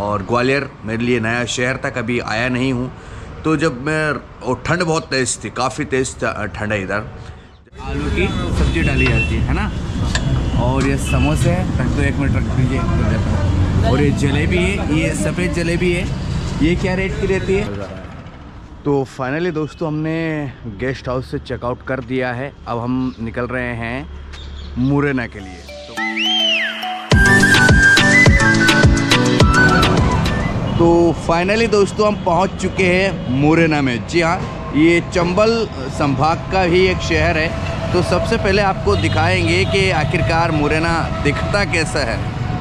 और ग्वालियर मेरे लिए नया शहर था, कभी आया नहीं हूँ। तो जब मैं और ठंड बहुत तेज़ थी, काफ़ी तेज़ ठंड है इधर। आलू की सब्ज़ी डाली जाती है ना, और ये समोसे हैं, रख दो 1 मिनट रख दीजिए। और ये जलेबी है, ये सफ़ेद जलेबी है, ये क्या रेट की रहती है? तो फाइनली दोस्तों हमने गेस्ट हाउस से चेकआउट कर दिया है। अब हम निकल रहे हैं मुरैना के लिए। तो फाइनली दोस्तों हम पहुंच चुके हैं मुरैना में। जी हाँ, ये चंबल संभाग का ही एक शहर है। तो सबसे पहले आपको दिखाएंगे कि आखिरकार मुरैना दिखता कैसा है,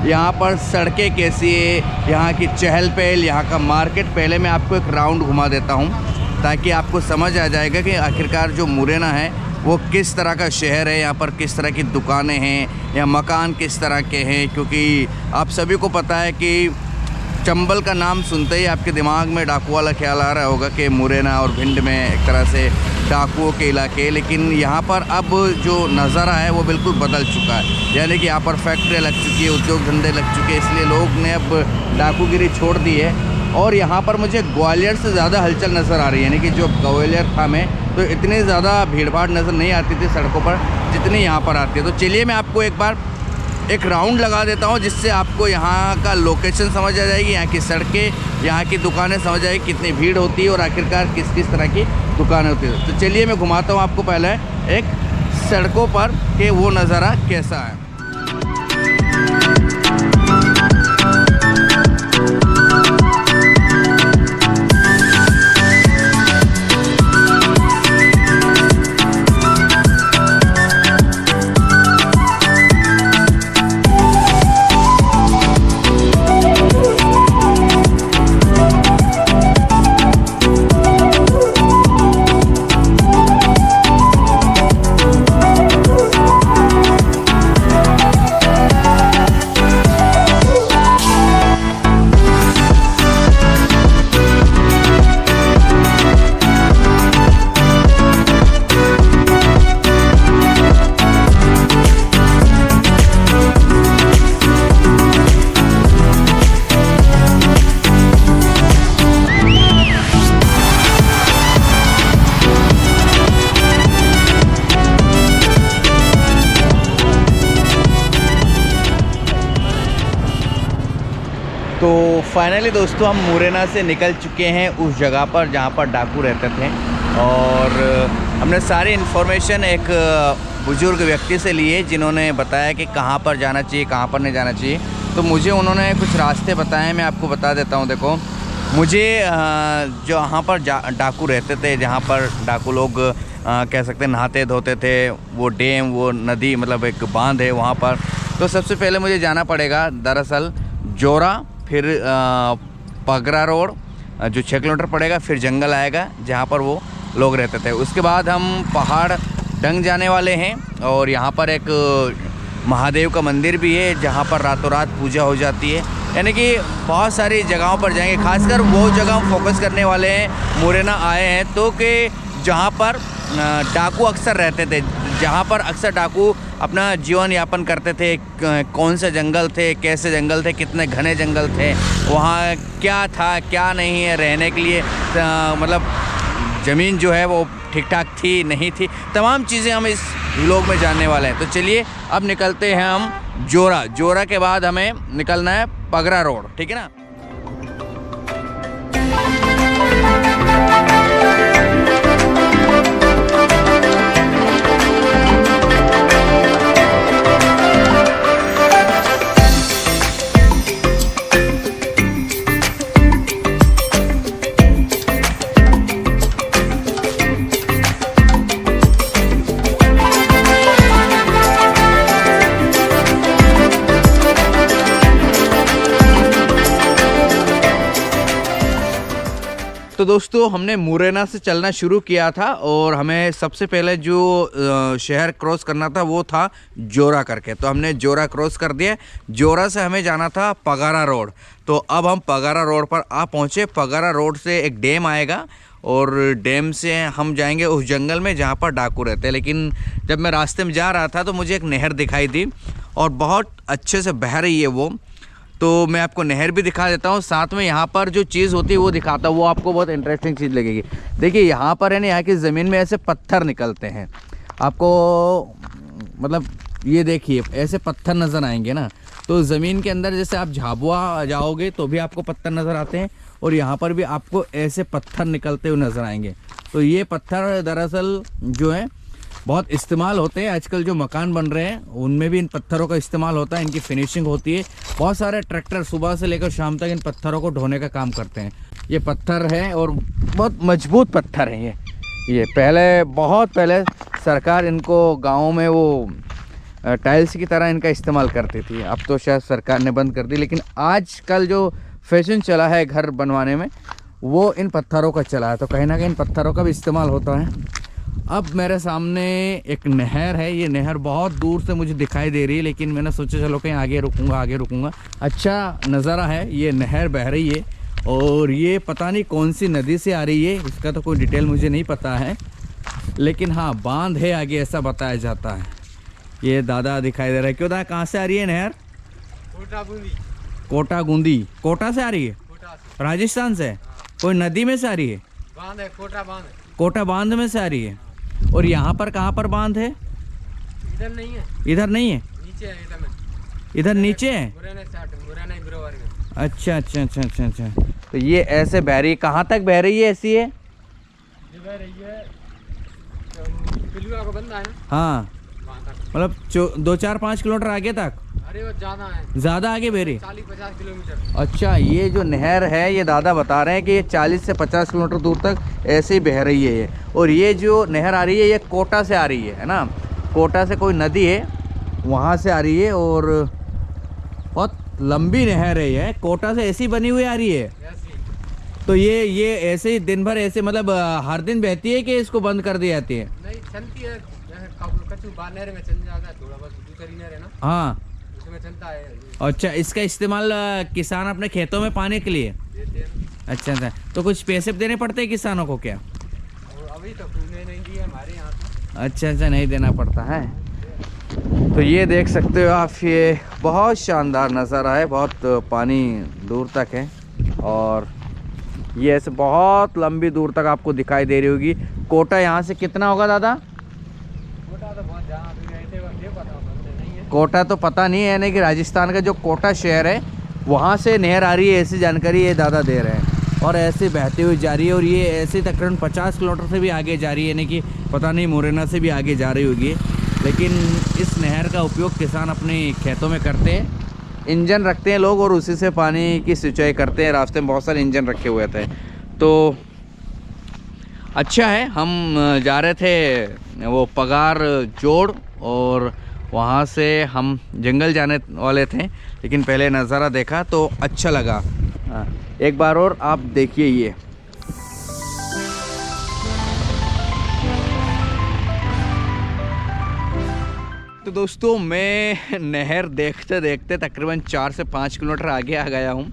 यहाँ पर सड़कें कैसी है, यहाँ की चहल पहल, यहाँ का मार्केट। पहले मैं आपको एक राउंड घुमा देता हूँ ताकि आपको समझ आ जाएगा कि आखिरकार जो मुरैना है वो किस तरह का शहर है, यहाँ पर किस तरह की दुकानें हैं या मकान किस तरह के हैं। क्योंकि आप सभी को पता है कि चंबल का नाम सुनते ही आपके दिमाग में डाकू वाला ख्याल आ रहा होगा कि मुरैना और भिंड में एक तरह से डाकुओं के इलाके। लेकिन यहाँ पर अब जो नज़ारा है वो बिल्कुल बदल चुका है, यानी कि यहाँ पर फैक्ट्रियाँ लग चुकी है, उद्योग धंधे लग चुके हैं, इसलिए लोग ने अब डाकूगिरी छोड़ दी है। और यहाँ पर मुझे ग्वालियर से ज़्यादा हलचल नज़र आ रही है, यानी कि जो ग्वालियर था मैं, तो इतनी ज़्यादा भीड़ भाड़ नज़र नहीं आती थी सड़कों पर जितनी यहाँ पर आती है। तो चलिए मैं आपको एक बार एक राउंड लगा देता हूँ, जिससे आपको यहाँ का लोकेशन समझ आ जाएगी, यहाँ की सड़कें, यहाँ की दुकानें समझ आएगी कितनी भीड़ होती है और आखिरकार किस किस तरह की दुकानें होती है। तो चलिए मैं घुमाता हूँ आपको पहले एक सड़कों पर कि वो नज़ारा कैसा है। तो फाइनली दोस्तों हम मुरैना से निकल चुके हैं उस जगह पर जहाँ पर डाकू रहते थे, और हमने सारी इन्फॉर्मेशन एक बुज़ुर्ग व्यक्ति से ली है जिन्होंने बताया कि कहाँ पर जाना चाहिए, कहाँ पर नहीं जाना चाहिए। तो मुझे उन्होंने कुछ रास्ते बताए, मैं आपको बता देता हूँ। देखो, मुझे जो यहाँ पर डाकू रहते थे, जहाँ पर डाकू लोग कह सकते हैं नहाते धोते थे, वो डैम, वो नदी, मतलब एक बांध है वहाँ पर। तो सबसे पहले मुझे जाना पड़ेगा दरअसल जोरा, फिर पगरा रोड जो 6 किलोमीटर पड़ेगा, फिर जंगल आएगा जहाँ पर वो लोग रहते थे। उसके बाद हम पहाड़ डंग जाने वाले हैं, और यहाँ पर एक महादेव का मंदिर भी है जहाँ पर रातों रात पूजा हो जाती है। यानी कि बहुत सारी जगहों पर जाएंगे, खासकर वो जगह हम फोकस करने वाले हैं। मुरैना आए हैं तो कि जहाँ पर डाकू अक्सर रहते थे, जहाँ पर अक्सर डाकू अपना जीवन यापन करते थे। कौन से जंगल थे, कैसे जंगल थे, कितने घने जंगल थे, वहाँ क्या था क्या नहीं है, रहने के लिए मतलब ज़मीन जो है वो ठीक ठाक थी नहीं थी, तमाम चीज़ें हम इस व्लॉग में जानने वाले हैं। तो चलिए अब निकलते हैं हम जोरा। जोरा के बाद हमें निकलना है पगरा रोड, ठीक है ना। तो दोस्तों हमने मुरैना से चलना शुरू किया था, और हमें सबसे पहले जो शहर क्रॉस करना था वो था जोरा करके। तो हमने जोरा क्रॉस कर दिया। जोरा से हमें जाना था पगारा रोड। तो अब हम पगारा रोड पर आ पहुँचे। पगारा रोड से एक डैम आएगा, और डैम से हम जाएंगे उस जंगल में जहाँ पर डाकू रहते हैं। लेकिन जब मैं रास्ते में जा रहा था तो मुझे एक नहर दिखाई दी, और बहुत अच्छे से बह रही है वो। तो मैं आपको नहर भी दिखा देता हूँ, साथ में यहाँ पर जो चीज़ होती है वो दिखाता हूँ, वो आपको बहुत इंटरेस्टिंग चीज़ लगेगी। देखिए यहाँ पर है ना, यहाँ की ज़मीन में ऐसे पत्थर निकलते हैं आपको, मतलब ये देखिए ऐसे पत्थर नज़र आएंगे ना, तो ज़मीन के अंदर जैसे आप झाबुआ जाओगे तो भी आपको पत्थर नज़र आते हैं, और यहाँ पर भी आपको ऐसे पत्थर निकलते हुए नज़र आएंगे। तो ये पत्थर दरअसल जो है बहुत इस्तेमाल होते हैं, आजकल जो मकान बन रहे हैं उनमें भी इन पत्थरों का इस्तेमाल होता है, इनकी फिनिशिंग होती है। बहुत सारे ट्रैक्टर सुबह से लेकर शाम तक इन पत्थरों को ढोने का काम करते हैं। ये पत्थर है और बहुत मजबूत पत्थर है ये पहले, बहुत पहले सरकार इनको गाँव में वो टाइल्स की तरह इनका इस्तेमाल करती थी, अब तो शायद सरकार ने बंद कर दी। लेकिन आजकल जो फैशन चला है घर बनवाने में वो इन पत्थरों का चला है, तो कहीं ना कहीं इन पत्थरों का भी इस्तेमाल होता है। अब मेरे सामने एक नहर है, ये नहर बहुत दूर से मुझे दिखाई दे रही है, लेकिन मैंने सोचा चलो कहीं आगे रुकूंगा। अच्छा नज़ारा है, ये नहर बह रही है और ये पता नहीं कौन सी नदी से आ रही है, इसका तो कोई डिटेल मुझे नहीं पता है, लेकिन हाँ बांध है आगे ऐसा बताया जाता है। ये दादा दिखाई दे रहा है। क्यों दादा, कहाँ से आ रही है नहर? कोटा गूंदी। कोटा से आ रही है? राजस्थान से? कोई नदी में से आ रही है? बांध है, कोटा बांध में से आ रही है। और यहाँ पर कहाँ पर बांध है? इधर नहीं है, नीचे है, इधर नीचे है। अच्छा। तो ये ऐसे बह रही है, कहाँ तक बह रही है? ऐसी है ये बह रही है पिलुआ को बंदा है ना, हाँ, मतलब 2-4-5 किलोमीटर आगे तक। अरे वो ज़्यादा है, ज़्यादा आगे बह रही? 40-50 किलोमीटर। अच्छा, ये जो नहर है ये दादा बता रहे हैं कि ये 40 से 50 किलोमीटर दूर तक ऐसे ही बह रही है ये। और ये जो नहर आ रही है ये कोटा से आ रही है ना, कोटा से कोई नदी है वहाँ से आ रही है, और बहुत लंबी नहर है ये, कोटा से ऐसी बनी हुई आ रही है। तो ये ऐसे ही दिन भर ऐसे, मतलब हर दिन बहती है कि इसको बंद कर दी जाती है? नहीं, चलती है, कचू नहर में चल जाता है थोड़ा, बस दूसरी नहर है ना, हाँ उसमें चलता है। अच्छा, इसका इस्तेमाल किसान अपने खेतों में पाने के लिए? देते हैं। अच्छा, तो कुछ पैसे देने पड़ते हैं किसानों को क्या? अभी तो कुछ नहीं दिए हमारे यहाँ तो। अच्छा, नहीं देना पड़ता है। तो ये देख सकते हो आप, ये बहुत शानदार नज़ारा है, बहुत पानी दूर तक है, और ये ऐसे बहुत लंबी दूर तक आपको दिखाई दे रही होगी। कोटा यहाँ से कितना होगा दादा? कोटा तो बहुत ज़्यादा नहीं है, कोटा तो पता नहीं है, यानी कि राजस्थान का जो कोटा शहर है वहाँ से नहर आ रही है, ऐसी जानकारी ये दादा दे रहे हैं, और ऐसे बहती हुई जा रही है, और ये ऐसे तकरीबन 50 किलोमीटर से भी आगे जा रही है, यानी कि पता नहीं मुरैना से भी आगे जा रही होगी। लेकिन इस नहर का उपयोग किसान अपने खेतों में करते हैं, इंजन रखते हैं लोग और उसी से पानी की सिंचाई करते हैं। रास्ते में बहुत सारे इंजन रखे हुए थे, तो अच्छा है। हम जा रहे थे वो पगार जोड़, और वहाँ से हम जंगल जाने वाले थे, लेकिन पहले नज़ारा देखा तो अच्छा लगा। एक बार और आप देखिए ये। तो दोस्तों, मैं नहर देखते देखते तकरीबन 4 से 5 किलोमीटर आगे आ गया हूँ,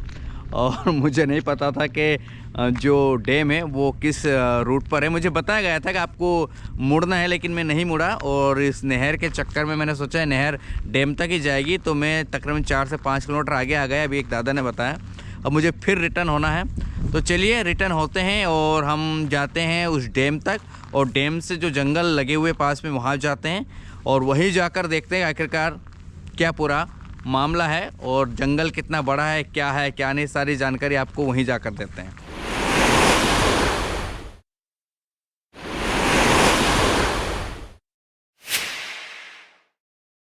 और मुझे नहीं पता था कि जो डैम है वो किस रूट पर है। मुझे बताया गया था कि आपको मुड़ना है, लेकिन मैं नहीं मुड़ा, और इस नहर के चक्कर में मैंने सोचा है नहर डैम तक ही जाएगी, तो मैं तकरीबन 4 से 5 किलोमीटर आगे आ गया। अभी एक दादा ने बताया, अब मुझे फिर रिटर्न होना है, तो चलिए रिटर्न होते हैं और हम जाते हैं उस डैम तक, और डैम से जो जंगल लगे हुए पास में वहाँ जाते हैं, और वहीं जाकर देखते हैं आखिरकार क्या पूरा मामला है, और जंगल कितना बड़ा है क्या नहीं, सारी जानकारी आपको वहीं जाकर देते हैं।